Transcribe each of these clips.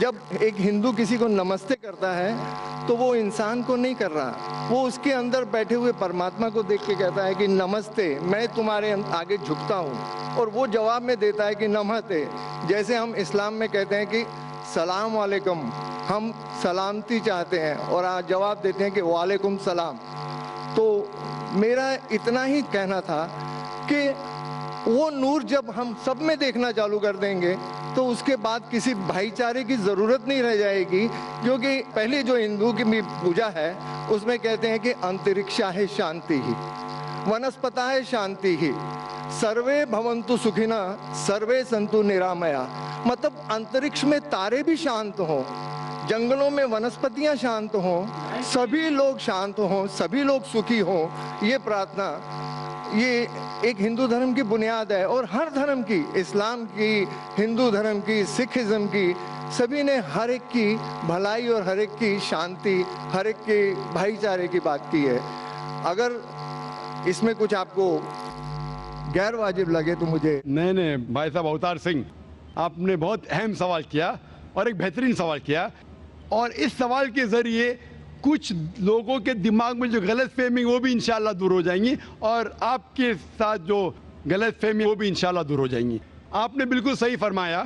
جب ایک ہندو کسی کو نمستے کرتا ہے تو وہ انسان کو نہیں کر رہا، وہ اس کے اندر بیٹھے ہوئے پرماتما کو دیکھ کے کہتا ہے کہ نمستے، میں تمہارے آگے جھکتا ہوں، اور وہ جواب میں دیتا ہے کہ نمستے. جیسے ہم اسلام میں کہتے ہیں کہ سلام علیکم، ہم سلامتی چاہتے ہیں اور جواب دیتے ہیں کہ وعلیکم السلام. تو میرا اتنا ہی کہنا تھا کہ وہ نور جب ہم سب میں دیکھنا چالو کر دیں گے تو اس کے بعد کسی بھائی چارے کی ضرورت نہیں رہ جائے گی، کیونکہ پہلے جو ہندو کی پوجا ہے اس میں کہتے ہیں کہ انترکشا ہے شانتی ہی، ونسپتا ہے شانتی ہی، سروے بھونتو سکھینا سروے سنتو نرامیا. مطلب انترکش میں تارے بھی شانت ہوں، جنگلوں میں ونسپتیاں شانت ہوں، سبھی لوگ شانت ہوں، سبھی لوگ سکھی ہوں. یہ پرارتھنا، یہ ایک ہندو دھرم کی بنیاد ہے، اور ہر دھرم کی، اسلام کی، ہندو دھرم کی، سکھ ازم کی، سبھی نے ہر ایک کی بھلائی اور ہر ایک کی شانتی، ہر ایک کے بھائی چارے کی بات کی ہے. اگر اس میں کچھ آپ کو غیر واجب لگے تو مجھے. نہیں بھائی صاحب اوتار سنگھ، آپ نے بہت اہم سوال کیا اور ایک بہترین سوال کیا، اور اس سوال کے ذریعے کچھ لوگوں کے دماغ میں جو غلط فہمی وہ بھی انشاءاللہ دور ہو جائیں گی، اور آپ کے ساتھ جو غلط فہمی وہ بھی انشاءاللہ دور ہو جائیں گی. آپ نے بالکل صحیح فرمایا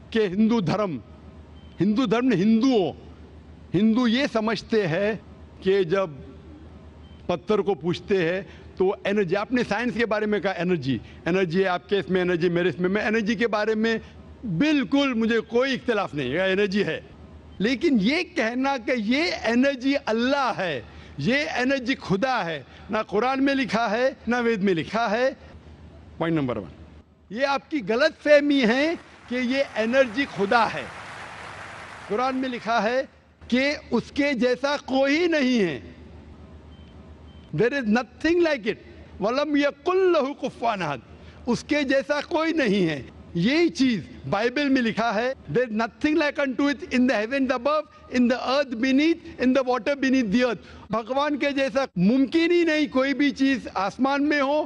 کہ ہندو دھرم ہندو یہ سمجھتے ہیں کہ جب پتھر کو پوچھتے ہیں تو انرجی، آپ نے سائنس کے بارے میں کہا انرجی ہے، آپ کے اس میں انرجی، میرے اس میں انرجی کے بارے میں بالکل مجھے کوئی اختلاف نہیں ہے، انرجی ہے. لیکن یہ کہنا کہ یہ انرجی اللہ ہے، یہ انرجی خدا ہے، نہ قرآن میں لکھا ہے نہ وید میں لکھا ہے. پوائنٹ نمبر 1، یہ آپ کی غلط فہمی ہے کہ یہ انرجی خدا ہے. قرآن میں لکھا ہے کہ اس کے جیسا کوئی نہیں ہے. There is nothing like it. وَلَمْ يَقُلْ لَهُ كُفُوًا أَحَدٌ. اس کے جیسا کوئی نہیں ہے. یہی چیز بائبل میں لکھا ہے. There is nothing like unto it in the heavens above, in the earth beneath, in the water beneath the earth. بھگوان کے جیسا ممکن ہی نہیں کوئی بھی چیز آسمان میں ہو،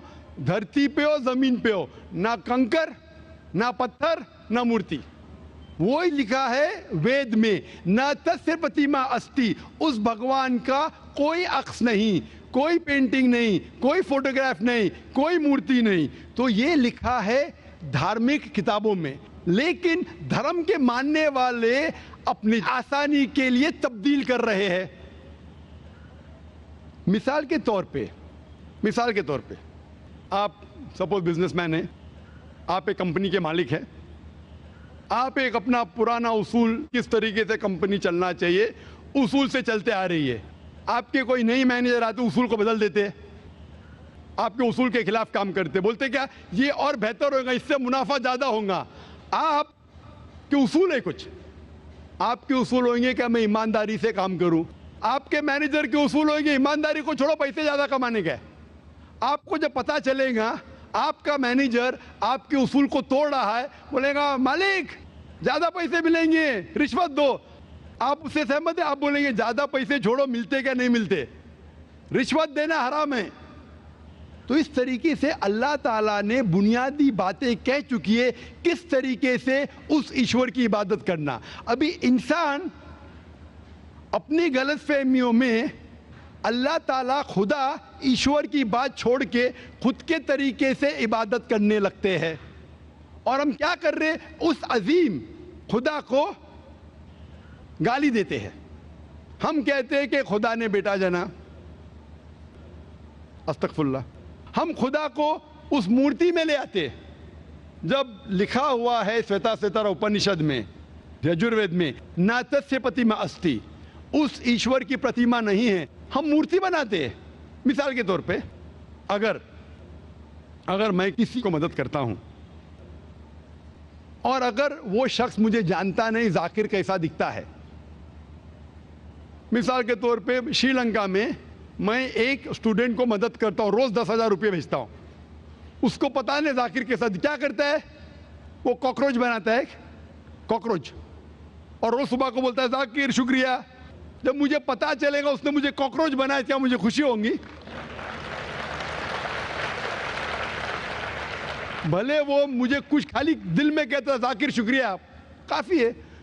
دھرتی پہ ہو، زمین پہ ہو. نہ کنکر، نہ پتھر، نہ مورتی. وہی لکھا ہے وید میں، نہ تسر پتیما استی. اس بھگوان کا کوئی عکس نہیں، کوئی پینٹنگ نہیں، کوئی فوٹوگراف نہیں، کوئی مورتی نہیں. تو یہ لکھا ہے دھارمک کتابوں میں. لیکن دھرم کے ماننے والے اپنی آسانی کے لیے تبدیل کر رہے ہیں. مثال کے طور پہ آپ سپوز بزنس مین ہیں، آپ ایک کمپنی کے مالک ہیں، آپ ایک اپنا پرانا اصول، کس طریقے سے کمپنی چلنا چاہیے، اصول سے چلتے آ رہی ہے. آپ کے کوئی نئی مینیجر آتے اصول کو بدل دیتے، آپ کے اصول کے خلاف کام کرتے، بولتے کیا یہ اور بہتر ہوگا، اس سے منافع زیادہ ہوگا. آپ کے اصول ہے کچھ، آپ کے اصول ہوئیں گے کہ میں ایمانداری سے کام کروں. آپ کے مینیجر کے اصول ہوئیں گے ایمانداری کو چھوڑو، پیسے زیادہ کمانے کا. آپ کو جب پتا چلے گا آپ کا مینیجر آپ کے اصول کو توڑ رہا ہے، بولے گا مالک زیادہ پیسے ملیں گے، رشوت دو. آپ اس سے سہمت ہیں؟ آپ بولیں گے زیادہ پیسے چھوڑو، ملتے کیا نہیں ملتے، رشوت دینا حرام ہے. تو اس طریقے سے اللہ تعالیٰ نے بنیادی باتیں کہہ چکی ہے کس طریقے سے اس ایشور کی عبادت کرنا. ابھی انسان اپنی غلط فہمیوں میں اللہ تعالیٰ خدا ایشور کی بات چھوڑ کے خود کے طریقے سے عبادت کرنے لگتے ہیں. اور ہم کیا کر رہے، اس عظیم خدا کو گالی دیتے ہیں. ہم کہتے ہیں کہ خدا نے بیٹا جنا، استغفر اللہ. ہم خدا کو اس مورتی میں لے آتے، جب لکھا ہوا ہے سویتا سوتر اپنشد میں، یجوروید میں، ناتسیہ پتیما استی، اس ایشور کی پرتیما نہیں ہے. ہم مورتی بناتے ہیں. مثال کے طور پہ اگر میں کسی کو مدد کرتا ہوں اور اگر وہ شخص مجھے جانتا نہیں ذاکر کیسا دکھتا ہے، مثال کے طور پہ شری لنکا میں میں ایک اسٹوڈنٹ کو مدد کرتا ہوں، روز 10,000 روپے بھیجتا ہوں. اس کو پتا نہیں ذاکر کے ساتھ کیا کرتا ہے، وہ کاکروچ بناتا ہے، کاکروچ، اور روز صبح کو بولتا ہے ذاکر شکریہ. جب مجھے پتا چلے گا اس نے مجھے کاکروچ بنایا، کیا مجھے خوشی ہوں گی؟ بھلے وہ مجھے کچھ خالی دل میں کہتا ہے ذاکر شکریہ، کافی ہے.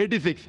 86,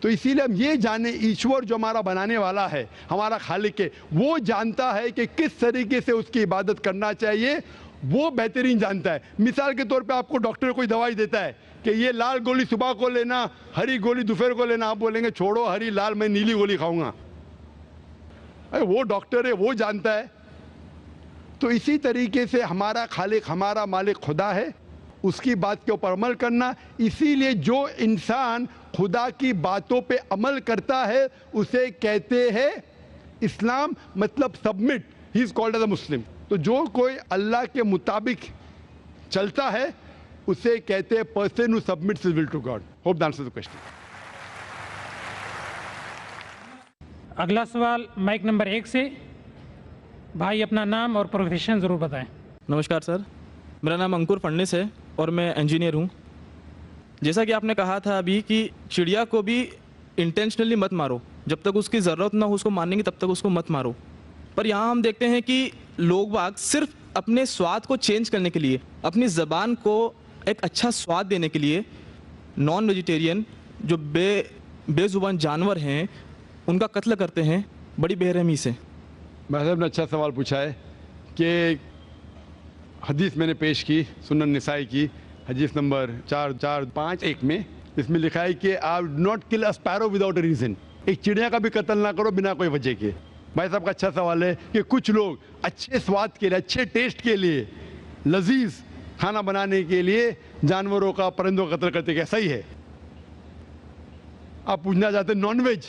تو اسی لیے ہم یہ جانیں ایشور جو ہمارا بنانے والا ہے, ہمارا خالق ہے, وہ جانتا ہے کہ کس طریقے سے اس کی عبادت کرنا چاہیے, وہ بہترین جانتا ہے. مثال کے طور پہ آپ کو ڈاکٹر کوئی دوائی دیتا ہے کہ یہ لال گولی صبح کو لینا, ہری گولی دوپہر کو لینا, آپ بولیں گے چھوڑو ہری لال, میں نیلی گولی کھاؤں گا. وہ ڈاکٹر ہے, وہ جانتا ہے. تو اسی طریقے سے ہمارا خالق, ہمارا مالک خدا ہے, اس کی بات کے اوپر عمل کرنا. اسی لیے جو انسان خدا کی باتوں پہ عمل کرتا ہے اسے کہتے ہیں اسلام, مطلب submit, he is called as a Muslim. تو جو کوئی اللہ کے مطابق چلتا ہے اسے کہتے ہیں person who submits his will to God. Hope that answers the question. اگلا سوال مائک نمبر 1 سے. بھائی اپنا نام اور پروفیشن ضرور بتائیں. نمسکار سر, میرا نام انکر فنڈس ہے اور میں انجینئر ہوں. جیسا کہ آپ نے کہا تھا ابھی کہ چڑیا کو بھی انٹینشنلی مت مارو, جب تک اس کی ضرورت نہ ہو اس کو مارنے کی تب تک اس کو مت مارو. پر یہاں ہم دیکھتے ہیں کہ لوگ باگ صرف اپنے سواد کو چینج کرنے کے لیے, اپنی زبان کو ایک اچھا سواد دینے کے لیے نان ویجیٹیرین جو بے زبان جانور ہیں ان کا قتل کرتے ہیں بڑی بے رحمی سے. بھائی صاحب نے اچھا سوال پوچھا ہے کہ حدیث میں نے پیش کی سنن نسائی کی حدیث نمبر 4451 میں, اس میں لکھا ہے کہ آپ ناٹ کل a sparrow without a reason, ایک چڑیا کا بھی قتل نہ کرو بنا کوئی وجہ کے. بھائی صاحب کا اچھا سوال ہے کہ کچھ لوگ اچھے سواد کے لیے, اچھے ٹیسٹ کے لیے, لذیذ کھانا بنانے کے لیے جانوروں کا, پرندوں کا قتل کرتے, کیا صحیح ہے؟ آپ پوچھنا چاہتے ہیں نان ویج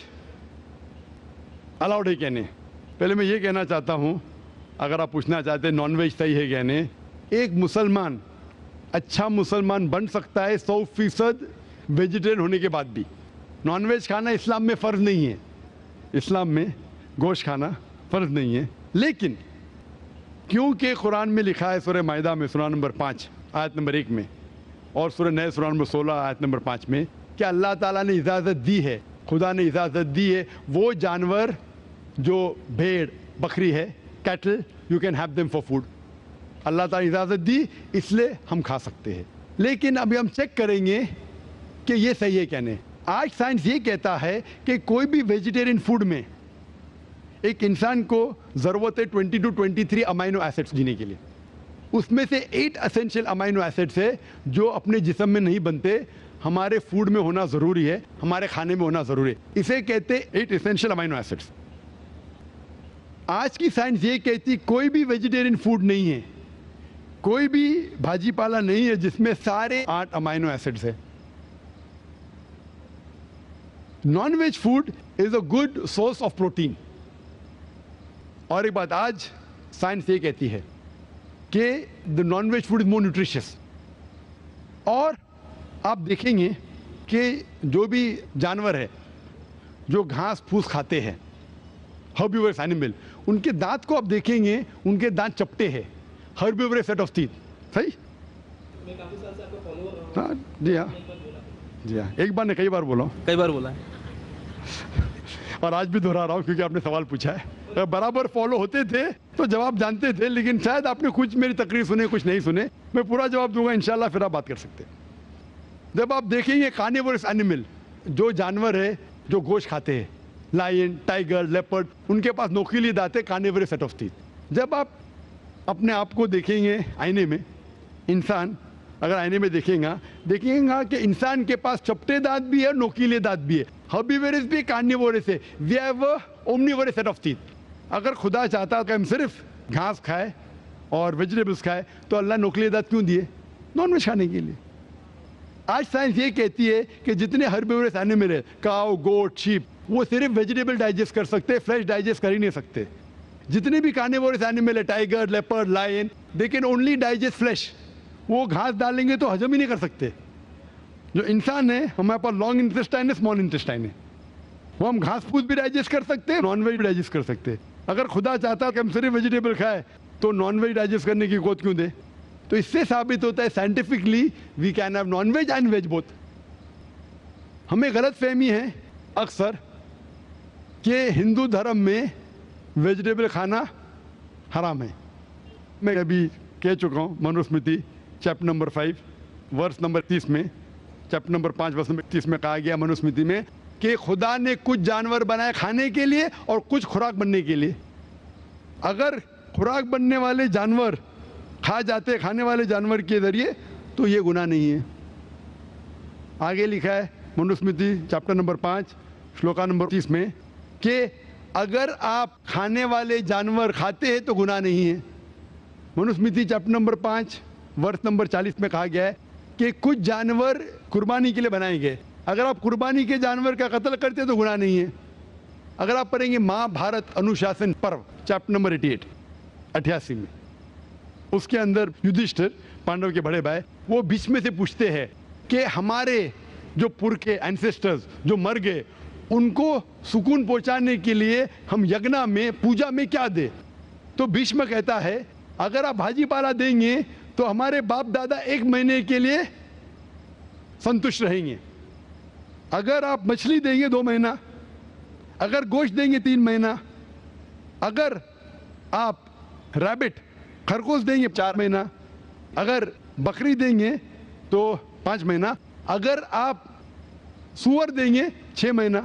الاؤڈ ہے کہنے. پہلے میں یہ کہنا چاہتا ہوں, اگر آپ پوچھنا چاہتے ہیں نان ویج صحیح ہے کہنے, ایک مسلمان اچھا مسلمان بن سکتا ہے 100% ویجیٹیرین ہونے کے بعد بھی. نان ویج کھانا اسلام میں فرض نہیں ہے, اسلام میں گوشت کھانا فرض نہیں ہے. لیکن کیونکہ قرآن میں لکھا ہے سورہ مائدہ میں سورہ نمبر 5 آیت نمبر 1 میں اور سورہ نئے سورہ نمبر 16 آیت نمبر 5 میں کہ اللہ تعالیٰ نے اجازت دی ہے, خدا نے اجازت دی ہے, وہ جانور جو بھیڑ بکری ہے, cattle, you can have them for food. اللہ تعالیٰ اجازت دی اس لیے ہم کھا سکتے ہیں. لیکن ابھی ہم چیک کریں گے کہ یہ صحیح ہے کہنے. آج سائنس یہ کہتا ہے کہ کوئی بھی ویجیٹیرین فوڈ میں ایک انسان کو ضرورت ہے 20 to 23 امائنو ایسڈس جینے کے لیے. اس میں سے 8 اسینشیل امائنو ایسڈس ہے جو اپنے جسم میں نہیں بنتے, ہمارے فوڈ میں ہونا ضروری ہے, ہمارے کھانے میں ہونا ضروری ہے. اسے کہتے 8 اسینشیل امائنو ایسڈس. آج کی سائنس یہ کہتی کوئی بھی ویجیٹیرین فوڈ نہیں ہے, کوئی بھی بھاجی پالا نہیں ہے جس میں سارے 8 امائنو ایسڈس ہے. Non veg food is a good source of protein. اور ایک بات, آج سائنس یہ کہتی ہے کہ the non veg food is more nutritious. اور آپ دیکھیں گے کہ جو بھی جانور ہے جو گھاس پھوس کھاتے ہیں, ہربیورس اینیمل, ان کے دانت کو آپ دیکھیں گے, ان کے دانت چپٹے ہیں, ہربیورس سیٹ آف ٹیتھ. صحیح؟ ہاں جی ہاں جی ہاں, ایک بار نے کئی بار بولا ہے اور آج بھی دہرا رہا ہوں کیونکہ آپ نے سوال پوچھا ہے. برابر فالو ہوتے تھے تو جواب جانتے تھے, لیکن شاید آپ نے کچھ میری تقریر سنے کچھ نہیں سنے. میں پورا جواب دوں گا انشاءاللہ, پھر آپ بات کر سکتے ہیں. جب آپ دیکھیں گے کارنیورس اینیمل, جو جانور ہے جو گوشت کھاتے ہیں, لائن, ٹائیگر, لیپرڈ, ان کے پاس نوکیلی دانت ہے, کارنیورس سیٹ آف ٹیتھ. جب آپ اپنے آپ کو دیکھیں گے آئینے میں, انسان اگر آئینے میں دیکھیں گا کہ انسان کے پاس چپٹے دانت بھی ہے, نوکیلے دانت بھی ہے. ہربیورس بھی کارنیورس ہے. We have omnivores set of teeth. اگر خدا چاہتا کہ ہم صرف گھاس کھائے اور ویجیٹیبلس کھائے تو اللہ نوکیلے دانت کیوں دیے؟ نان ویج کھانے کے لیے. آج سائنس یہ کہتی ہے کہ جتنے ہربیورس اینیمل ہے, کاؤ, گوٹ, شیپ, وہ صرف ویجیٹیبل ڈائجسٹ کر سکتے, فلیش ڈائجسٹ کر ہی نہیں سکتے. جتنے بھی کارنیورس اینیمل ہے, tiger, leopard, lion, they can only digest flesh. وہ گھاس ڈالیں گے تو ہضم ہی نہیں کر سکتے. جو انسان ہے ہمارے پاس لانگ انٹسٹائن ہے, اسمال انٹسٹائن ہے, وہ ہم گھاس پھوس بھی ڈائجسٹ کر سکتے ہیں, نان ویج بھی ڈائجسٹ کر سکتے. اگر خدا چاہتا کہ ہم صرف ویجیٹیبل کھائے تو نان ویج ڈائجسٹ کرنے کی قوت کیوں دے؟ تو اس سے ثابت ہوتا ہے scientifically we can have non veg and veg both. ہمیں غلط فہمی ہے اکثر کہ ہندو دھرم میں ویجیٹیبل کھانا حرام ہے. میں ابھی کہہ چکا ہوں, Manusmriti chapter number 5 verse number 30 میں, چیپٹر نمبر 5 ورس نمبر 30 میں کہا گیا منوسمرتی میں کہ خدا نے کچھ جانور بنائے کھانے کے لیے اور کچھ خوراک بننے کے لیے. اگر خوراک بننے والے جانور کھا جاتے کھانے والے جانور کے ذریعے تو یہ گناہ نہیں ہے. آگے لکھا ہے منوسمرتی چیپٹر نمبر 5 شلوکا نمبر 30 میں کہ اگر آپ کھانے والے جانور کھاتے ہیں تو گناہ نہیں ہے. Manusmriti chapter number 5 verse number 40 میں کہا گیا ہے کہ کچھ جانور قربانی کے لیے بنائے گئے. اگر آپ قربانی کے جانور کا قتل کرتے تو گناہ نہیں ہے. اگر آپ پڑھیں گے مہا بھارت انوشاسن پرو چیپٹر نمبر 88 میں، اس کے اندر یدھشٹر پانڈو کے بڑے بھائی وہ بیچ میں سے پوچھتے ہیں کہ ہمارے جو پرکھے اینسسٹرز جو مر گئے ان کو سکون پہنچانے کے لیے ہم یگنا میں پوجا میں کیا دیں. تو بھیشم کہتا ہے اگر آپ بھاجی پالا دیں گے تو ہمارے باپ دادا 1 مہینے کے لیے سنتشٹ رہیں گے. اگر آپ مچھلی دیں گے 2 مہینہ، اگر گوشت دیں گے 3 مہینہ، اگر آپ ریبٹ خرگوش دیں گے 4 مہینہ، اگر بکری دیں گے تو 5 مہینہ، اگر آپ سور دیں گے 6 مہینہ،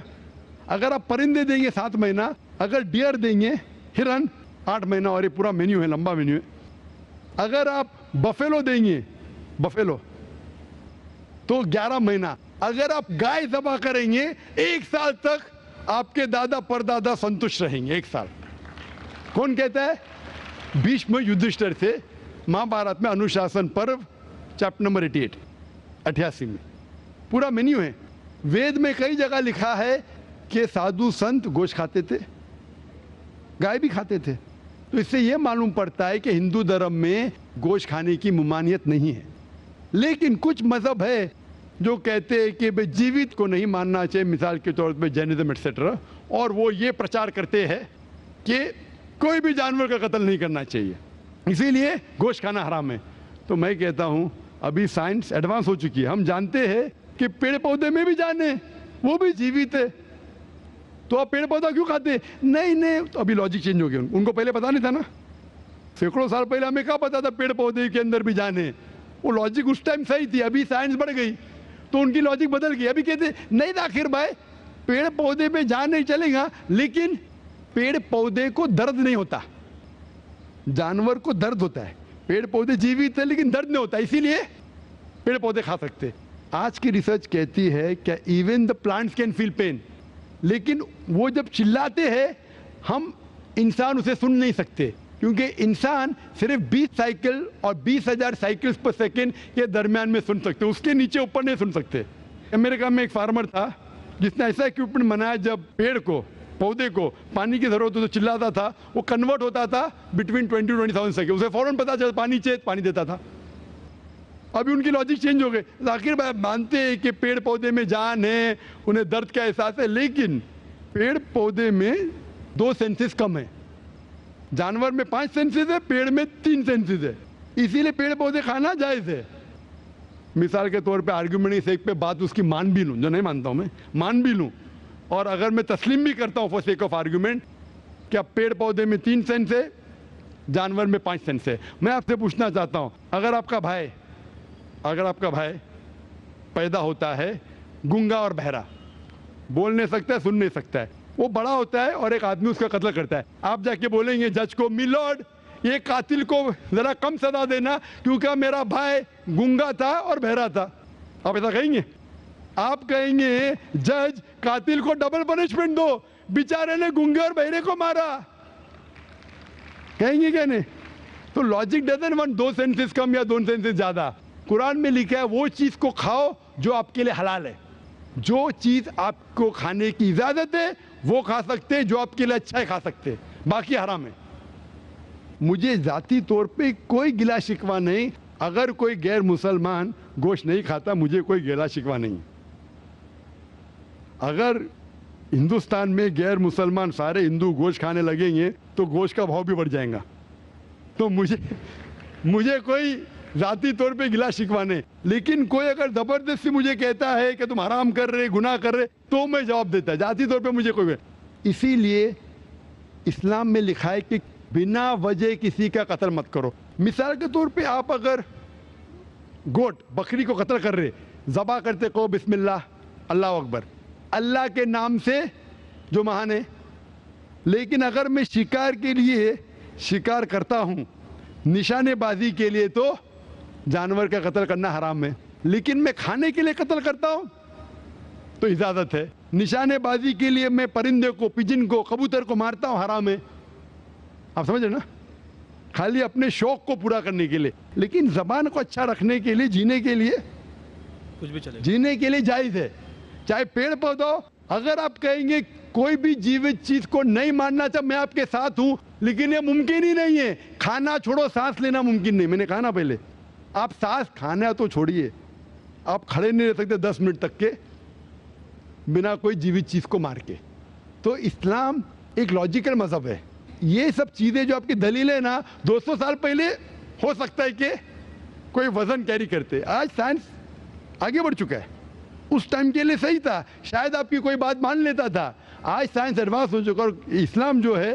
اگر آپ پرندے دیں گے 7 مہینہ، اگر ڈیئر دیں گے ہرن 8 مہینہ. اور یہ پورا مینیو ہے، لمبا مینیو ہے. اگر آپ بفیلو دیں گے بفیلو تو 11 مہینہ. اگر آپ گائے ذبح کریں گے 1 سال تک آپ کے دادا پردادا سنتشٹ رہیں گے. 1 سال. کون کہتا ہے؟ بھیشم یدھشٹر سے مہا بھارت میں انوشاسن پرو چیپٹر نمبر 88 میں پورا مینیو ہے. وید میں کئی جگہ لکھا ہے کہ سادھو سنت گوشت کھاتے تھے، گائے بھی کھاتے تھے. تو اس سے یہ معلوم پڑتا ہے کہ ہندو دھرم میں گوشت کھانے کی ممانعت نہیں ہے. لیکن کچھ مذہب ہے جو کہتے ہیں کہ بھئی جیوت کو نہیں ماننا چاہیے، مثال کے طور پہ جینزم ایٹسیٹرا، اور وہ یہ پرچار کرتے ہیں کہ کوئی بھی جانور کا قتل نہیں کرنا چاہیے، اسی لیے گوشت کھانا حرام ہے. تو میں کہتا ہوں ابھی سائنس ایڈوانس ہو چکی ہے، ہم جانتے ہیں کہ پیڑ پودے میں بھی جان ہے، وہ بھی جیوت ہے. تو آپ پیڑ پودا کیوں کھاتے ہیں؟ نہیں تو ابھی لاجک چینج ہو گیا. ان کو پہلے پتا نہیں تھا نا، سینکڑوں سال پہلے ہمیں کیا پتا تھا پیڑ پودے کے اندر بھی جان ہے. وہ لاجک اس ٹائم صحیح تھی، ابھی سائنس بڑھ گئی تو ان کی لاجک بدل گئی. ابھی کہتے نہیں ذاکر بھائی پیڑ پودے پہ جان نہیں چلے گا، لیکن پیڑ پودے کو درد نہیں ہوتا، جانور کو درد ہوتا ہے. پیڑ پودے جیوت ہے لیکن درد نہیں ہوتا، اسی لیے پیڑ پودے کھا سکتے. آج کی ریسرچ کہتی ہے کہ even the plants can feel pain, لیکن وہ جب چلاتے ہیں ہم انسان اسے سن نہیں سکتے، کیونکہ انسان صرف 20 سائیکل اور 20,000 سائیکلز پر سیکنڈ کے درمیان میں سن سکتے، اس کے نیچے اوپر نہیں سن سکتے. امریکہ میں ایک فارمر تھا جس نے ایسا اکوپمنٹ بنایا، جب پیڑ کو پودے کو پانی کی ضرورت ہو تو چلاتا تھا، وہ کنورٹ ہوتا تھا بٹوین 20,000 سیکنڈ، اسے فوراً پتا چلتا پانی چاہیے پانی دیتا تھا. ابھی ان کی لاجک چینج ہو گئے. ذاکر بھائی مانتے ہیں کہ پیڑ پودے میں جان ہے، انہیں درد کا احساس ہے، لیکن پیڑ پودے میں 2 سینسز کم ہیں. جانور میں 5 سینسز ہے، پیڑ میں 3 سینسز ہے، اسی لیے پیڑ پودے کھانا جائز ہے. مثال کے طور پہ آرگیومنٹ ایک پہ بات اس کی مان بھی لوں، جو نہیں مانتا ہوں میں مان بھی لوں، اور اگر میں تسلیم بھی کرتا ہوں فور سیک آف آرگیومنٹ کہ اب پیڑ پودے میں 3 سینس ہے، جانور میں 5 سینس ہے. میں آپ سے پوچھنا چاہتا ہوں، اگر آپ کا بھائی پیدا ہوتا ہے گنگا اور بہرا، بول نہیں سکتا ہے، سن نہیں سکتا ہے، وہ بڑا ہوتا ہے اور ایک آدمی اس کا قتل کرتا ہے، آپ جا کے بولیں گے جج کو میلارڈ یہ قاتل کو ذرا کم سزا دینا کیونکہ میرا بھائی گنگا تھا اور بہرا تھا؟ آپ ایسا کہیں گے؟ آپ کہیں گے جج قاتل کو ڈبل پنشمنٹ دو، بیچارے نے گنگے اور بہرے کو مارا، کہیں گے کہ نہیں؟ تو لاجک ڈزنٹ وانٹ 2 سینسز کم یا 2 سینسز زیادہ. قرآن میں لکھا ہے وہ چیز کو کھاؤ جو آپ کے لیے حلال ہے، جو چیز آپ کو کھانے کی اجازت ہے وہ کھا سکتے، جو آپ کے لیے اچھا ہے کھا سکتے، باقی حرام ہے. مجھے ذاتی طور پہ کوئی گلا شکوہ نہیں، اگر کوئی غیر مسلمان گوشت نہیں کھاتا مجھے کوئی گلا شکوہ نہیں. اگر ہندوستان میں غیر مسلمان سارے ہندو گوشت کھانے لگیں گے تو گوشت کا بھاؤ بھی بڑھ جائے گا. تو مجھے کوئی ذاتی طور پہ گلا شکوہ نہیں، لیکن کوئی اگر زبردستی مجھے کہتا ہے کہ تم حرام کر رہے گناہ کر رہے تو میں جواب دیتا ہے. ذاتی طور پہ مجھے کوئی. اسی لیے اسلام میں لکھا ہے کہ بنا وجہ کسی کا قتل مت کرو. مثال کے طور پہ آپ اگر گوٹ بکری کو قتل کر رہے، ذبح کرتے کو بسم اللہ اللہ اکبر، اللہ کے نام سے جو مہان ہے. لیکن اگر میں شکار کے لیے شکار کرتا ہوں, نشانے بازی کے لیے, تو جانور کا قتل کرنا حرام ہے. لیکن میں کھانے کے لیے قتل کرتا ہوں تو اجازت ہے. نشانے بازی کے لیے میں پرندے کو, پجن کو, کبوتر کو مارتا ہوں, حرام ہے. آپ سمجھ رہے نا, خالی اپنے شوق کو پورا کرنے کے لیے. لیکن زبان کو اچھا رکھنے کے لیے, جینے کے لیے, کچھ بھی چلے, جینے کے لیے جائز ہے. چاہے پیڑ پودا ہو. اگر آپ کہیں گے کوئی بھی جیوت چیز کو نہیں ماننا چاہے, میں آپ کے ساتھ ہوں, لیکن یہ ممکن ہی نہیں ہے. کھانا چھوڑو, سانس لینا ممکن نہیں. میں نے کہا نا پہلے, آپ سانس کھانا تو چھوڑیے, آپ کھڑے نہیں رہ سکتے 10 منٹ تک کے بنا کوئی جیوت چیز کو مار کے. تو اسلام ایک لاجیکل مذہب ہے. یہ سب چیزیں جو آپ کی دلیل ہے نا, 200 سال پہلے ہو سکتا ہے کہ کوئی وزن کیری کرتے. آج سائنس آگے بڑھ چکا ہے. اس ٹائم کے لیے صحیح تھا, شاید آپ کی کوئی بات مان لیتا تھا. آج سائنس ایڈوانس ہو چکا, اور اسلام جو ہے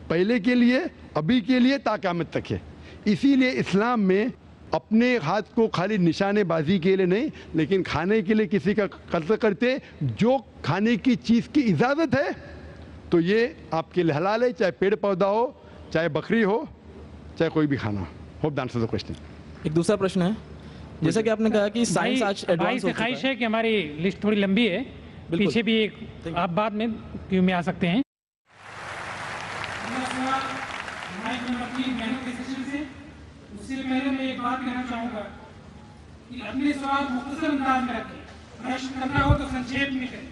پہلے کے لیے, ابھی کے لیے, تا قیامت تک ہے. اسی لیے اسلام میں اپنے ہاتھ کو خالی نشانے بازی کے لیے نہیں, لیکن کھانے کے لیے کسی کا قتل کرتے, جو کھانے کی چیز کی اجازت ہے تو یہ آپ کے لیے حلال ہے. چاہے پیڑ پودا ہو, چاہے بکری ہو, چاہے کوئی بھی کھانا ہو. Hope answer the question. ایک دوسرا پرشن ہے, جیسا کہ آپ نے کہا کہ سائنس آج بھائی ایڈوانس ہو سے چکا خواہش ہے. ہے کہ ہماری لسٹ تھوڑی لمبی ہے, پیچھے بھی ایک آپ بعد میں کیوں میں آ سکتے ہیں. اس سے پہلے میں ایک بات کہنا چاہوں گا کہ اپنے سوال مختصر انداز میں رکھیں, پرشن کرنا ہو تو سنکھیپ میں کریں.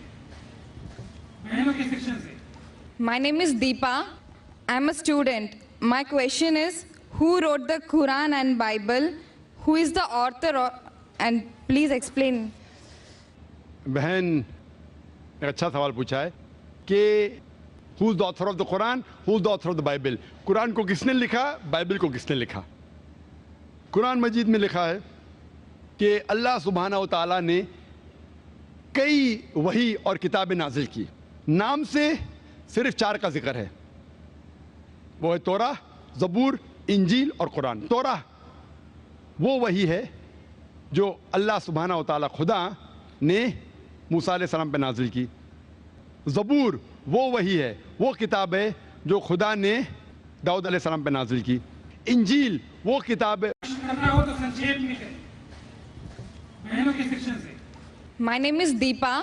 بہنوں کے سیکشن سے. My name is Deepa. I'm a student. My question is, who wrote the Quran and Bible? Who is the author? And please explain. بہن ایک اچھا سوال پوچھا ہے کہ who is the author of the Quran, who is the author of the Bible. قرآن کو کس نے لکھا, بائبل کو کس نے لکھا. قرآن مجید میں لکھا ہے کہ اللہ سبحانہ و تعالیٰ نے کئی وحی اور کتابیں نازل کی. نام سے صرف 4 کا ذکر ہے, وہ ہے توراہ, زبور, انجیل اور قرآن. توراہ وہ وحی ہے جو اللہ سبحانہ و تعالیٰ خدا نے موسیٰ علیہ السلام پہ نازل کی. زبور وہ وحی ہے, وہ کتاب ہے جو خدا نے داؤد علیہ السلام پہ نازل کی. انجیل وہ کتاب ہے. کرنا ہو تو سنکھیپ میں کریں. بہنوں کے سیکشن سے. My name is Deepa.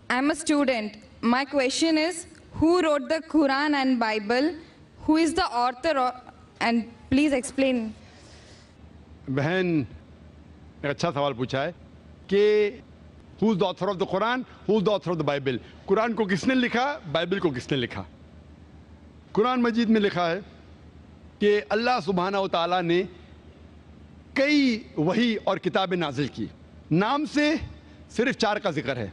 I'm a student. My question is, who wrote the Quran and Bible? Who is the author? And please explain. بہن ایک اچھا سوال پوچھا ہے کہ who is the author of the Quran, who is the author of the Bible. قرآن کو کس نے لکھا, بائبل کو کس نے لکھا. قرآن مجید میں لکھا ہے کہ اللہ سبحانہ و تعالیٰ نے کئی وحی اور کتابیں نازل کی. نام سے صرف 4 کا ذکر ہے,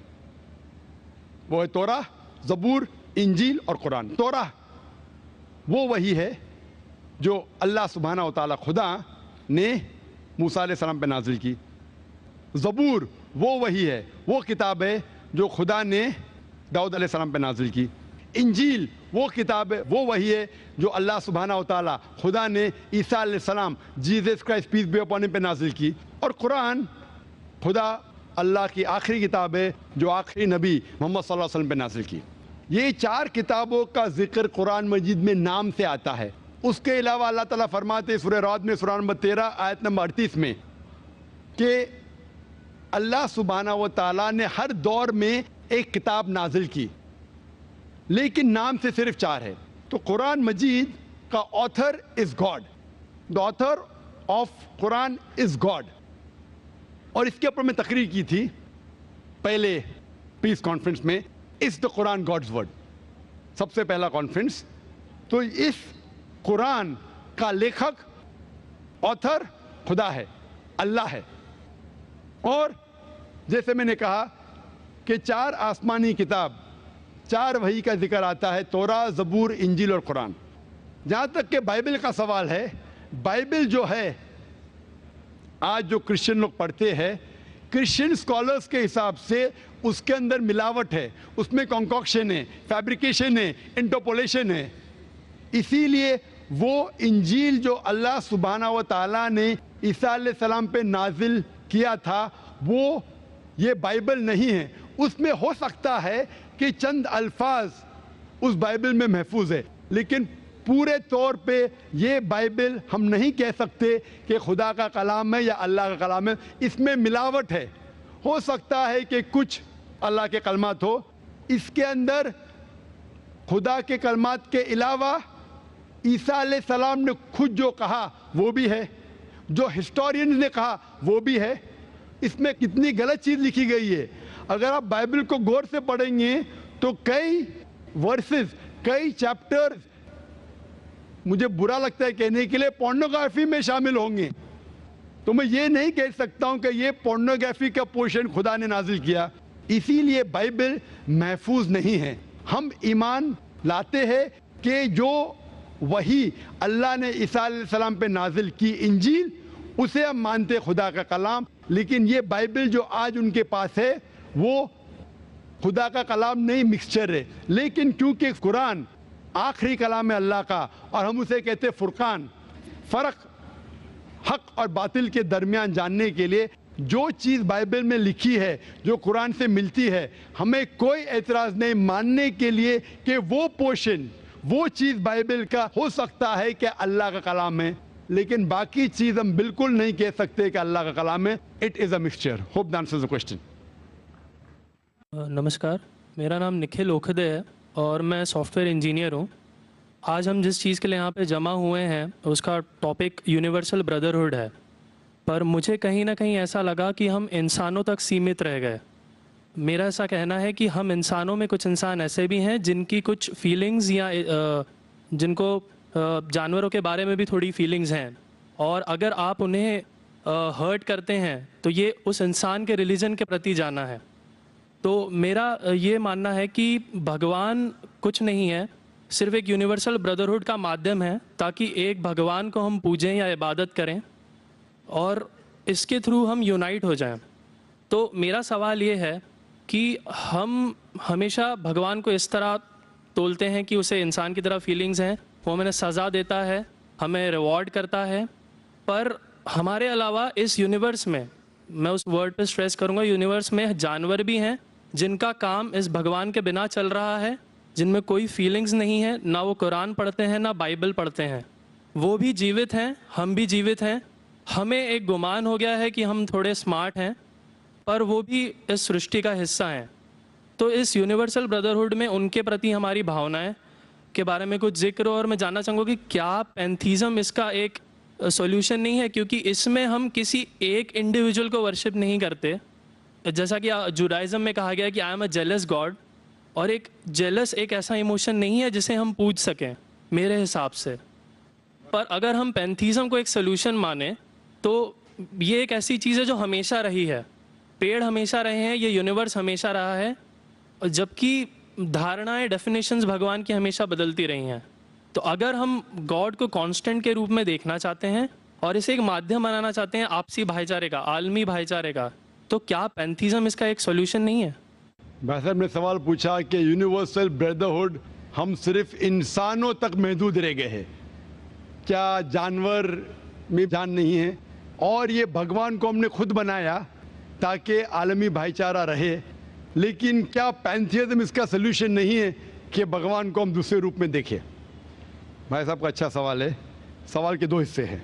وہ ہے توراہ, زبور, انجیل اور قرآن. توراہ وہ وحی ہے جو اللہ سبحانہ و تعالیٰ خدا نے موسیٰ علیہ السلام پہ نازل کی. زبور وہ وحی ہے, وہ کتاب ہے جو خدا نے داؤد علیہ السلام پہ نازل کی. انجیل وہ کتاب ہے, وہ وحی ہے جو اللہ سبحانہ و تعالیٰ خدا نے عیسیٰ علیہ السلام, Jesus Christ peace be upon ہم پہ نازل کی. اور قرآن خدا اللہ کی آخری کتاب ہے جو آخری نبی محمد صلی اللہ علیہ وسلم پہ نازل کی. یہ 4 کتابوں کا ذکر قرآن مجید میں نام سے آتا ہے. اس کے علاوہ اللہ تعالیٰ فرماتے سورہ رعد میں سورہ نمبر 13 آیت نمبر 38 میں کہ اللہ سبحانہ و تعالیٰ نے ہر دور میں ایک کتاب نازل کی, لیکن نام سے صرف 4 ہے. تو قرآن مجید کا author is God. The author of Quran is God. اور اس کے اوپر میں تقریر کی تھی پہلے پیس کانفرنس میں, از دا قرآن گاڈز ورڈ, سب سے پہلا کانفرنس. تو اس قرآن کا لیکھک, آتھر خدا ہے, اللہ ہے. اور جیسے میں نے کہا کہ 4 آسمانی کتاب, 4 وحی کا ذکر آتا ہے, توراہ, زبور, انجیل اور قرآن. جہاں تک کہ بائبل کا سوال ہے, بائبل جو ہے آج جو کرسچن لوگ پڑھتے ہیں, کرسچن اسکالرس کے حساب سے اس کے اندر ملاوٹ ہے, اس میں کنکاکشن ہے, فیبریکیشن ہے, انٹرپولیشن ہے. اسی لیے وہ انجیل جو اللہ سبحانہ و تعالیٰ نے عیسیٰ علیہ السلام پہ نازل کیا تھا, وہ یہ بائبل نہیں ہے. اس میں ہو سکتا ہے کہ چند الفاظ اس بائبل میں محفوظ ہے، لیکن پورے طور پہ یہ بائبل ہم نہیں کہہ سکتے کہ خدا کا کلام ہے یا اللہ کا کلام ہے، اس میں ملاوٹ ہے۔ ہو سکتا ہے کہ کچھ اللہ کے کلمات ہو، اس کے اندر خدا کے کلمات کے علاوہ عیسیٰ علیہ السلام نے خود جو کہا وہ بھی ہے، جو ہسٹورینز نے کہا وہ بھی ہے۔ اس میں کتنی غلط چیز لکھی گئی ہے۔ اگر آپ بائبل کو غور سے پڑھیں گے تو کئی ورسز، کئی چیپٹرز مجھے برا لگتا ہے کہنے کے لیے پورنوگرافی میں شامل ہوں گے، تو میں یہ نہیں کہہ سکتا ہوں کہ یہ پورنوگرافی کا پورشن خدا نے نازل کیا، اسی لیے بائبل محفوظ نہیں ہے۔ ہم ایمان لاتے ہیں کہ جو وہی اللہ نے عیسیٰ علیہ السلام پہ نازل کی انجیل، اسے ہم مانتے خدا کا کلام، لیکن یہ بائبل جو آج ان کے پاس ہے وہ خدا کا کلام نہیں، مکسچر ہے۔ لیکن کیونکہ قرآن آخری کلام ہے اللہ کا اور ہم اسے کہتے فرقان، فرق حق اور باطل کے درمیان جاننے کے لیے جو چیز بائبل میں لکھی ہے، جو قرآن سے ملتی ہے، ہمیں کوئی اعتراض نہیں ماننے کے لیے کہ وہ پورشن، وہ چیز بائبل کا ہو سکتا ہے کہ اللہ کا کلام ہے، لیکن باقی چیز ہم بالکل نہیں کہہ سکتے کہ اللہ کا کلام ہے۔ It is a mixture. Hope that answers the question. نمسکار، میرا نام نکھل اوکھدے ہے اور میں سافٹ ویئر انجینئر ہوں۔ آج ہم جس چیز کے لیے یہاں پہ جمع ہوئے ہیں اس کا ٹاپک یونیورسل بردرہڈ ہے، پر مجھے کہیں نہ کہیں ایسا لگا کہ ہم انسانوں تک سیمت رہ گئے۔ میرا ایسا کہنا ہے کہ ہم انسانوں میں کچھ انسان ایسے بھی ہیں جن کی کچھ فیلنگز یا جن کو جانوروں کے بارے میں بھی تھوڑی فیلنگز ہیں، اور اگر آپ انہیں ہرٹ کرتے ہیں تو یہ اس انسان کے ریلیجن کے پرتی جانا ہے۔ تو میرا یہ ماننا ہے کہ بھگوان کچھ نہیں ہے، صرف ایک یونیورسل بردرہڈ کا مادھیم ہے تاکہ ایک بھگوان کو ہم پوجیں یا عبادت کریں اور اس کے تھرو ہم یونائٹ ہو جائیں۔ تو میرا سوال یہ ہے کہ ہم ہمیشہ بھگوان کو اس طرح تولتے ہیں کہ اسے انسان کی طرح فیلنگز ہیں، وہ ہمیں سزا دیتا ہے، ہمیں ریوارڈ کرتا ہے، پر ہمارے علاوہ اس یونیورس میں، میں اس ورڈ پہ سٹریس کروں گا، یونیورس میں جانور بھی ہیں جن کا کام اس بھگوان کے بنا چل رہا ہے، جن میں کوئی فیلنگز نہیں ہے، نہ وہ قرآن پڑھتے ہیں نہ بائبل پڑھتے ہیں، وہ بھی جیوت ہیں، ہم بھی جیوت ہیں۔ ہمیں ایک گمان ہو گیا ہے کہ ہم تھوڑے سمارٹ ہیں، پر وہ بھی اس سرشٹی کا حصہ ہیں۔ تو اس یونیورسل بردرہڈ میں ان کے پرتی ہماری بھاونائیں کے بارے میں کچھ ذکر ہو، اور میں جاننا چاہوں گا کہ کیا پینتھیزم اس کا ایک سولوشن نہیں ہے، کیونکہ اس میں ہم کسی ایک انڈیویجول کو ورشپ نہیں کرتے، جیسا کہ جوڈائزم میں کہا گیا کہ I am a jealous God, اور ایک جیلس ایک ایسا ایموشن نہیں ہے جسے ہم پوج سکیں میرے حساب سے۔ پر اگر ہم پینتھیزم کو ایک سولوشن مانیں تو یہ ایک ایسی چیز ہے جو ہمیشہ رہی ہے، پیڑ ہمیشہ رہے ہیں، یہ یونیورس ہمیشہ رہا ہے، جبکہ دھارنائیں، ڈیفینیشنز بھگوان کی ہمیشہ بدلتی رہی ہیں۔ تو اگر ہم گاڈ کو کانسٹنٹ کے روپ میں دیکھنا چاہتے ہیں اور اسے ایک مادھیم بنانا چاہتے ہیں آپسی بھائی چارے کا، عالمی بھائی چارے کا، تو کیا پینتھیزم اس کا ایک سولوشن نہیں ہے؟ بھائی صاحب نے سوال پوچھا کہ یونیورسل بردرہڈ ہم صرف انسانوں تک محدود رہ گئے ہیں، کیا جانور میں جان نہیں ہے؟ اور یہ بھگوان کو ہم نے خود بنایا تاکہ عالمی بھائی چارہ رہے، لیکن کیا پینتھیزم اس کا سلوشن نہیں ہے کہ بھگوان کو ہم دوسرے روپ میں دیکھیں؟ بھائی صاحب کا اچھا سوال ہے۔ سوال کے دو حصے ہیں۔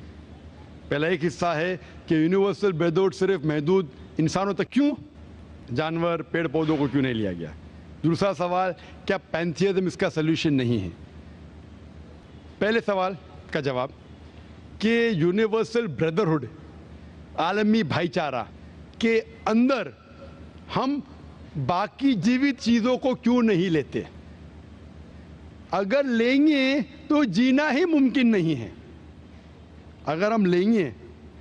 پہلا ایک حصہ ہے کہ یونیورسل بردرہڈ صرف محدود انسانوں تک کیوں، جانور پیڑ پودوں کو کیوں نہیں لیا گیا؟ دوسرا سوال، کیا پینتھیزم اس کا سلوشن نہیں ہے؟ پہلے سوال کا جواب کہ یونیورسل بردرہڈ، عالمی بھائی چارہ کے اندر ہم باقی جیوت چیزوں کو کیوں نہیں لیتے؟ اگر لیں گے تو جینا ہی ممکن نہیں ہے۔ اگر ہم لیں گے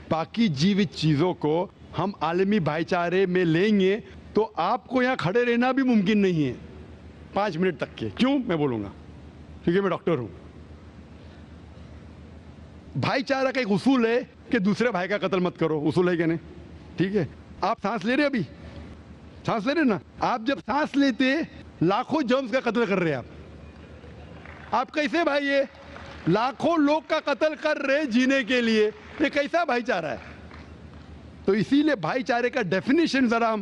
باقی جیوت چیزوں کو، ہم عالمی بھائی چارے میں لیں گے تو آپ کو یہاں کھڑے رہنا بھی ممکن نہیں ہے 5 منٹ تک کے۔ کیوں؟ میں بولوں گا، کیونکہ میں ڈاکٹر ہوں۔ بھائی چارہ کا ایک اصول ہے کہ دوسرے بھائی کا قتل مت کرو، اصول ہے کہ نہیں؟ ٹھیک ہے، آپ سانس لے رہے، ابھی سانس لے رہے نا، آپ جب سانس لیتے لاکھوں جرمز کا قتل کر رہے ہیں، آپ کیسے بھائی؟ یہ لاکھوں لوگ کا قتل کر رہے جینے کے لیے، یہ کیسا بھائی چارہ ہے؟ تو اسی لیے بھائی چارے کا ڈیفینیشن ذرا ہم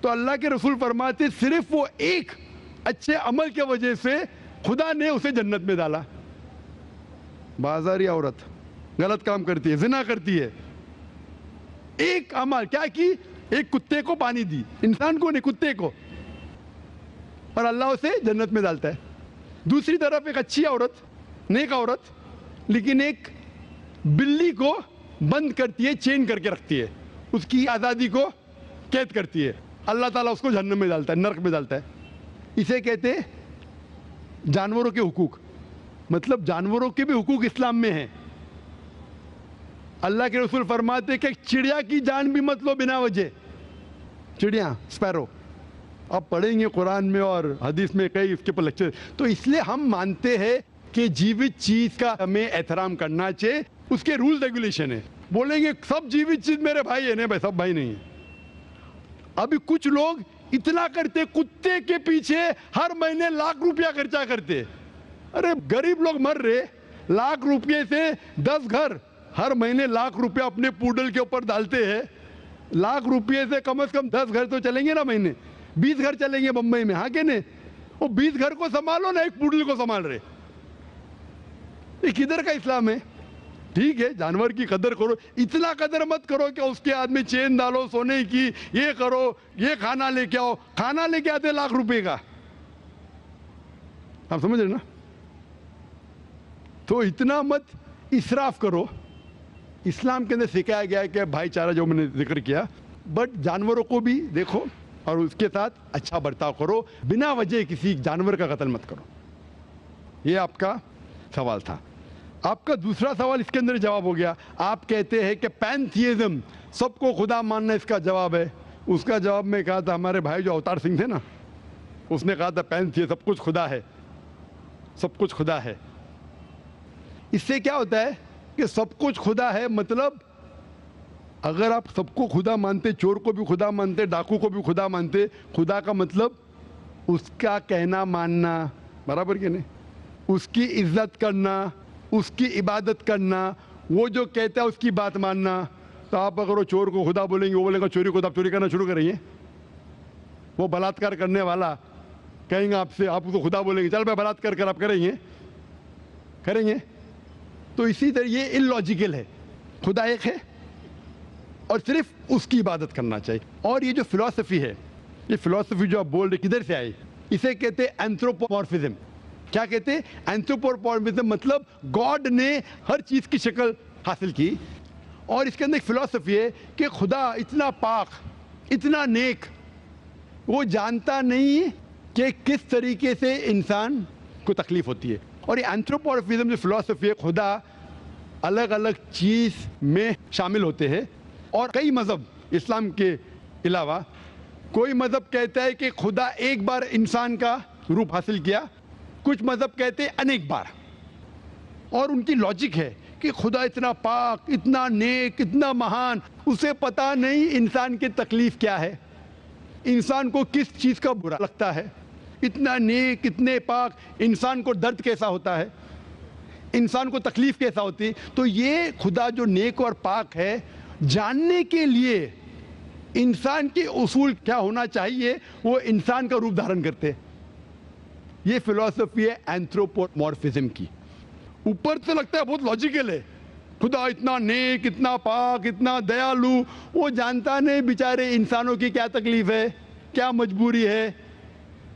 تو اللہ کے رسول فرماتے صرف وہ ایک اچھے عمل کی وجہ سے خدا نے اسے جنت میں ڈالا. بازاری عورت غلط کام کرتی ہے, زنا کرتی ہے, ایک عمل کیا کی, ایک کتے کو پانی دی, انسان کو نہیں کتے کو, اور اللہ اسے جنت میں ڈالتا ہے. دوسری طرف ایک اچھی عورت, نیک عورت, لیکن ایک بلی کو بند کرتی ہے, چین کر کے رکھتی ہے, اس کی آزادی کو قید کرتی ہے, اللہ تعالیٰ اس کو جہنم میں ڈالتا ہے, نرک میں ڈالتا ہے. اسے کہتے ہیں جانوروں کے حقوق. مطلب جانوروں کے بھی حقوق اسلام میں ہیں. اللہ کے رسول فرماتے کہ چڑیا کی جان بھی مت لو بنا وجہ. چڑیا, اسپیرو, آپ پڑھیں گے قرآن میں اور حدیث میں کئی اس کے پر لیکچر. تو اس لیے ہم مانتے ہیں کہ جیوت چیز کا ہمیں احترام کرنا چاہیے, اس کے رول ریگولیشن ہے. بولیں گے سب جیوت چیز میرے بھائی ہیں, نہیں بھائی سب بھائی نہیں ہیں. ابھی کچھ لوگ اتنا کرتے, کتے کے پیچھے ہر مہینے لاکھ روپیہ خرچہ کرتے. ارے غریب لوگ مر رہے, لاکھ روپے سے 10 گھر ہر مہینے لاکھ روپیہ اپنے پوڈل کے اوپر ڈالتے ہیں. لاکھ روپے سے کم از کم 10 گھر تو چلیں گے نا مہینے, 20 گھر چلیں گے بمبئی میں, ہاں کہ نہیں. وہ 20 گھر کو سنبھالو نا, ایک پوڈل کو سنبھال رہے. یہ کدھر کا اسلام ہے؟ ٹھیک ہے جانور کی قدر کرو, اتنا قدر مت کرو کہ اس کے ہاتھ میں چین ڈالو سونے کی, یہ کرو, یہ کھانا لے کے آؤ. کھانا لے کے آتے لاکھ روپے کا, آپ سمجھ رہے نا. تو اتنا مت اسراف کرو. اسلام کے اندر سکھایا گیا ہے کہ بھائی چارہ جو میں نے ذکر کیا, بٹ جانوروں کو بھی دیکھو اور اس کے ساتھ اچھا برتاؤ کرو, بنا وجہ کسی جانور کا قتل مت کرو. یہ آپ کا سوال تھا. آپ کا دوسرا سوال اس کے اندر جواب ہو گیا. آپ کہتے ہیں کہ پینتھیزم, سب کو خدا ماننا اس کا جواب ہے. اس کا جواب میں کہا تھا, ہمارے بھائی جو اوتار سنگھ تھے نا, اس نے کہا تھا پینتھیزم سب کچھ خدا ہے, سب کچھ خدا ہے. اس سے کیا ہوتا ہے کہ سب کچھ خدا ہے, مطلب اگر آپ سب کو خدا مانتے, چور کو بھی خدا مانتے, ڈاکو کو بھی خدا مانتے, خدا کا مطلب اس کا کہنا ماننا, برابر کہ نہیں, اس کی عزت کرنا, اس کی عبادت کرنا, وہ جو کہتا ہے اس کی بات ماننا. تو آپ اگر وہ چور کو خدا بولیں گے, وہ بولیں گے چوری کو, تو آپ چوری کرنا شروع کریں گے. وہ بلاತ್ಕಾರ کرنے والا کہیں گے آپ سے, آپ اس کو خدا بولیں گے, چل بھائی بلاತ್ಕಾರ کر, آپ کریں گے, کریں گے. تو اسی طرح یہ ان لاجیکل ہے. خدا ایک ہے اور صرف اس کی عبادت کرنا چاہیے. اور یہ جو فلسفی ہے, یہ فلسفی جو آپ بول رہے کدھر سے آئی, اسے کہتے ہیں اینتھروپومورفزم. کیا کہتے ہیں؟ اینتھروپومورفزم. مطلب گاڈ نے ہر چیز کی شکل حاصل کی, اور اس کے اندر ایک فلسفی ہے کہ خدا اتنا پاک, اتنا نیک, وہ جانتا نہیں کہ کس طریقے سے انسان کو تکلیف ہوتی ہے. اور یہ اینتھروپومورفزم جو فلسفی ہے, خدا الگ الگ چیز میں شامل ہوتے ہیں. اور کئی مذہب اسلام کے علاوہ, کوئی مذہب کہتا ہے کہ خدا ایک بار انسان کا روپ حاصل کیا, کچھ مذہب کہتے ہیں انیک بار. اور ان کی لاجک ہے کہ خدا اتنا پاک, اتنا نیک, اتنا مہان, اسے پتہ نہیں انسان کی تکلیف کیا ہے, انسان کو کس چیز کا برا لگتا ہے. اتنا نیک, اتنے پاک, انسان کو درد کیسا ہوتا ہے, انسان کو تکلیف کیسا ہوتی ہے. تو یہ خدا جو نیک اور پاک ہے, جاننے کے لیے انسان کے اصول کیا ہونا چاہیے, وہ انسان کا روپ دھارن کرتے. یہ فلسفی ہے اینتھروپومورفزم کی. اوپر سے لگتا ہے بہت لاجیکل ہے, خدا اتنا نیک, اتنا پاک, اتنا دیالو, وہ جانتا نہیں بیچارے انسانوں کی کیا تکلیف ہے, کیا مجبوری ہے,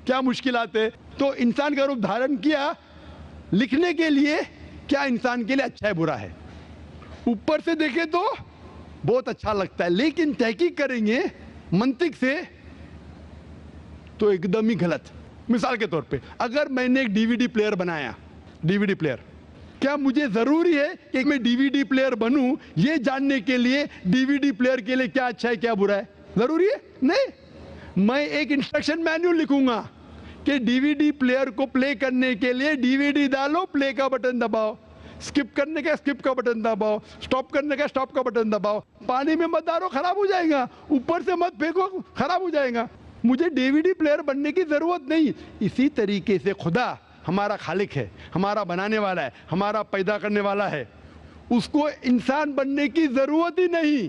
کیا مشکلات ہے. تو انسان کا روپ دھارن کیا لکھنے کے لیے کیا انسان کے لیے اچھا ہے برا ہے. اوپر سے دیکھیں تو بہت اچھا لگتا ہے, لیکن تحقیق کریں گے منطق سے تو ایک دم ہی غلط. مثال کے طور پہ اگر میں نے ایک ڈی وی ڈی پلیئر بنایا, ڈی وی ڈی پلیئر, کیا مجھے ضروری ہے کہ میں ڈی وی ڈی پلیئر بنوں یہ جاننے کے لیے ڈی وی ڈی پلیئر کے لیے کیا اچھا ہے کیا برا ہے؟ ضروری ہے نہیں. میں ایک انسٹرکشن مینیول لکھوں گا کہ ڈی وی ڈی پلیئر کو پلے کرنے کے لیے ڈی وی ڈی ڈالو, پلے کا بٹن دباؤ, اسکپ کرنے کا اسکپ کا بٹن دباؤ, اسٹاپ کرنے کا اسٹاپ کا بٹن دباؤ. پانی میں مت ڈالو, خراب ہو جائے گا, اوپر سے مت پھینکو, خراب ہو جائے گا. مجھے ڈی وی ڈی پلیئر بننے کی ضرورت نہیں. اسی طریقے سے خدا ہمارا خالق ہے, ہمارا بنانے والا ہے, ہمارا پیدا کرنے والا ہے, اس کو انسان بننے کی ضرورت ہی نہیں.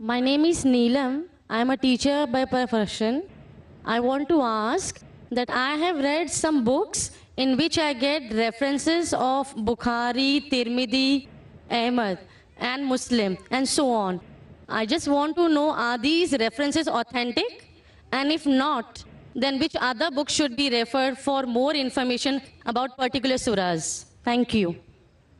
My name is Neelam. I am a teacher by profession. I want to ask that I have read some books in which I get references of Bukhari, Tirmidhi, Ahmad and Muslim and so on. I just want to know, are these references authentic? And if not, then which other books should be referred for more information about particular surahs? Thank you.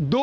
2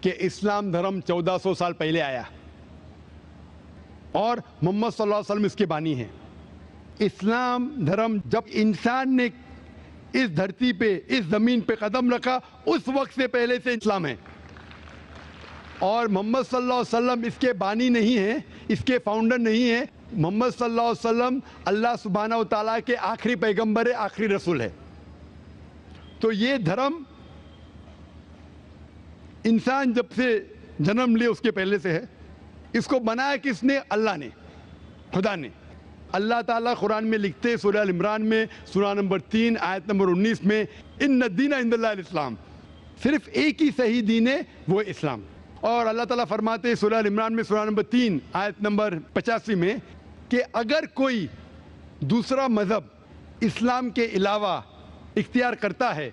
کہ اسلام دھرم 1400 سال پہلے آیا اور محمد صلی اللہ علیہ وسلم اس کے بانی ہیں. اسلام دھرم جب انسان نے اس دھرتی پہ اس زمین پہ قدم رکھا اس وقت سے پہلے سے اسلام ہے, اور محمد صلی اللہ علیہ وسلم اس کے بانی نہیں ہیں, اس کے فاؤنڈر نہیں ہیں. محمد صلی اللہ علیہ وسلم اللہ سبحانہ و تعالیٰ کے آخری پیغمبر ہے, آخری رسول ہے. تو یہ دھرم انسان جب سے جنم لے اس کے پہلے سے ہے. اس کو بنایا کس نے؟ اللہ نے, خدا نے. اللہ تعالیٰ قرآن میں لکھتے سورہ عمران میں سورہ نمبر 3 آیت نمبر 19 میں ان الدین عند اللہ الاسلام, صرف ایک ہی صحیح دین ہے وہ اسلام. اور اللہ تعالیٰ فرماتے سورہ عمران میں سورہ نمبر 3 آیت نمبر 85 میں کہ اگر کوئی دوسرا مذہب اسلام کے علاوہ اختیار کرتا ہے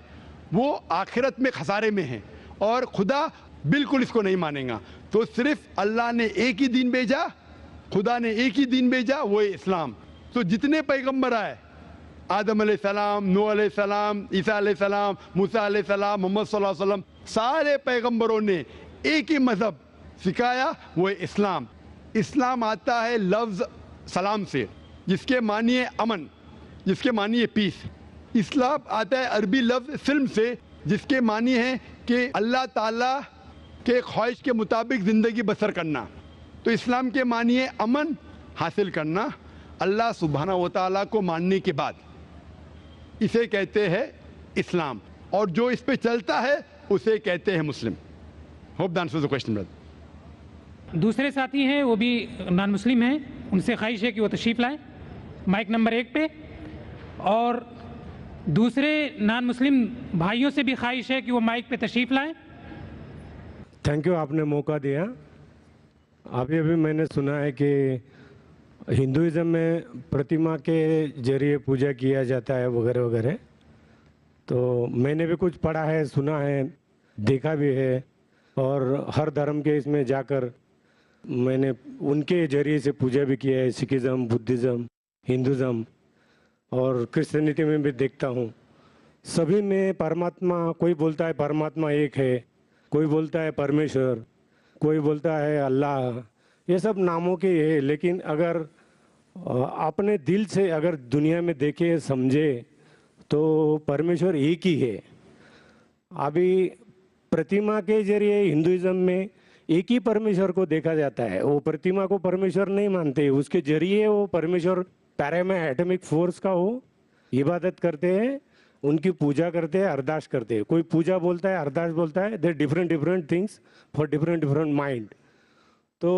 وہ آخرت میں خسارے میں ہے اور خدا بالکل اس کو نہیں مانے گا. تو صرف اللہ نے ایک ہی دین بھیجا, خدا نے ایک ہی دین بھیجا, وہ ہے اسلام. تو جتنے پیغمبر آئے, آدم علیہ السلام, نوح علیہ السلام, عیسیٰ علیہ السلام, موسیٰ علیہ السلام, محمد صلی اللہ علیہ وسلم, سارے پیغمبروں نے ایک ہی مذہب سکھایا, وہ ہے اسلام. اسلام آتا ہے لفظ سلام سے جس کے معنی ہے امن, جس کے معنی ہے پیس. اسلام آتا ہے عربی لفظ سلم سے جس کے معنی ہے کہ اللہ تعالیٰ کے خواہش کے مطابق زندگی بسر کرنا. تو اسلام کے معنی ہے امن حاصل کرنا اللہ سبحانہ و تعالیٰ کو ماننے کے بعد, اسے کہتے ہیں اسلام. اور جو اس پہ چلتا ہے اسے کہتے ہیں Muslim. Hope the answers the question brother. دوسرے ساتھی ہیں وہ بھی نان مسلم ہیں, ان سے خواہش ہے کہ وہ تشریف لائیں مائک نمبر 1 پہ, اور دوسرے نان مسلم بھائیوں سے بھی خواہش ہے کہ وہ مائک پہ تشریف لائیں. تھینک یو, آپ نے موقع دیا. ابھی میں نے سنا ہے کہ ہندوازم میں پرتیما کے ذریعے پوجا کیا جاتا ہے وغیرہ وغیرہ. تو میں نے بھی کچھ پڑھا ہے, سنا ہے, دیکھا بھی ہے, اور ہر دھرم کے اس میں جا کر میں نے ان کے ذریعے سے پوجا بھی کیا ہے. سکھزم, بدھزم, ہندوازم اور کرسچینٹی میں بھی دیکھتا ہوں. سبھی میں پرماتما, کوئی بولتا ہے پرماتما ایک ہے, کوئی بولتا ہے پرمیشور, کوئی بولتا ہے اللہ, یہ سب ناموں کے ہے. لیکن اگر اپنے دل سے اگر دنیا میں دیکھے سمجھے تو پرمیشور ایک ہی ہے. ابھی پرتیما کے ذریعے ہندوازم میں ایک ہی پرمیشور کو دیکھا جاتا ہے. وہ پرتیما کو پرمیشور نہیں مانتے, اس کے ذریعے وہ پرمیشور پیرامے ایٹمک فورس کا وہ عبادت کرتے ہیں, ان کی پوجا کرتے ہیں, ارداس کرتے ہیں. کوئی پوجا بولتا ہے, ارداس بولتا ہے. They different things for different mind. تو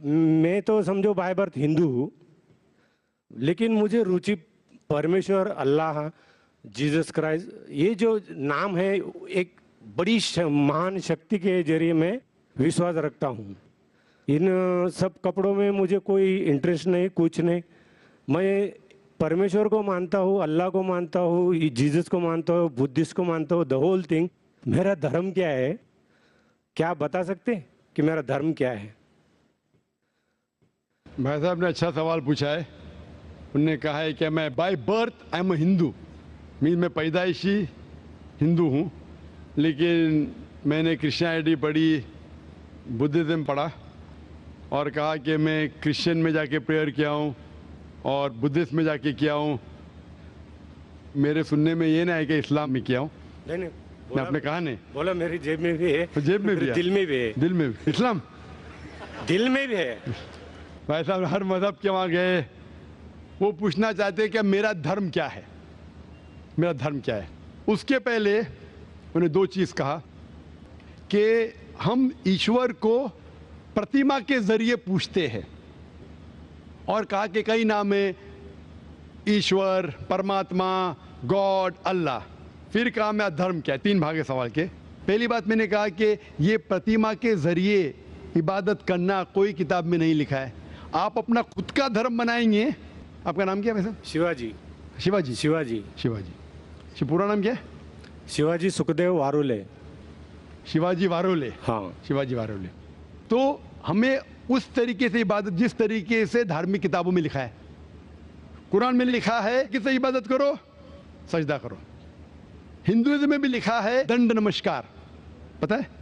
میں تو سمجھو بائی برتھ ہندو ہوں, لیکن مجھے روچی پرمیشور, اللہ, جیزس کرائسٹ, یہ جو نام ہے ایک بڑی مہان شکتی کے ذریعے میں وشواس رکھتا ہوں. ان سب کپڑوں میں مجھے کوئی انٹرسٹ نہیں, کچھ نہیں. میں پرمیشور کو مانتا ہوں, اللہ کو مانتا ہوں, جیزس کو مانتا ہوں, بدھسٹ کو مانتا ہوں, دا ہول تھنگ. میرا دھرم کیا ہے, کیا آپ بتا سکتے کہ میرا دھرم کیا ہے؟ بھائی صاحب نے اچھا سوال پوچھا ہے. انہوں نے کہا ہے کہ میں بائی برتھ آئی ایم اے ہندو, میں پیدائشی ہندو ہوں, لیکن میں نے کرسچینٹی پڑھی, بدھزم پڑھا, اور کہا کہ میں کرسچن میں جا کے پریئر کیا ہوں اور بدھسٹ میں جا کے کیا ہوں. میرے سننے میں یہ نہ ہے کہ اسلام میں کیا ہوں. نہیں, میں آپ نے کہا نہیں, بولا میری جیب میں بھی ہے, جیب میں بھی ہے, دل میں بھی ہے, دل میں بھی اسلام دل میں بھی ہے. بھائی صاحب ہر مذہب کے وہاں گئے, وہ پوچھنا چاہتے کہ میرا دھرم کیا ہے, میرا دھرم کیا ہے. اس کے پہلے انہوں نے 2 چیز کہا کہ ہم ایشور کو پرتیما کے ذریعے پوچھتے ہیں, اور کہا کہ کئی نام ہیں, ایشور, پرماتما, گاڈ, اللہ. پھر کہا میرا دھرم کیا ہے. 3 بھاگ ہے سوال کے. پہلی بات میں نے کہا کہ یہ پرتیما کے ذریعے عبادت کرنا کوئی کتاب میں نہیں لکھا ہے. آپ اپنا خود کا دھرم بنائیں گے. آپ کا نام کیا ہے ویسے؟ شیواجی. شیواجی. شیواجی. شیواجی. پورا نام کیا ہے؟ شیواجی سکھدیو وارولے. شیواجی وارولے. ہاں, شیواجی وارولے. تو ہمیں اس طریقے سے عبادت جس طریقے سے دھارمک کتابوں میں لکھا ہے, قرآن میں لکھا ہے کہ سے عبادت کرو, سجدہ کرو. ہندوازم میں بھی لکھا ہے دنڈ نمسکار, پتہ ہے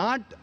8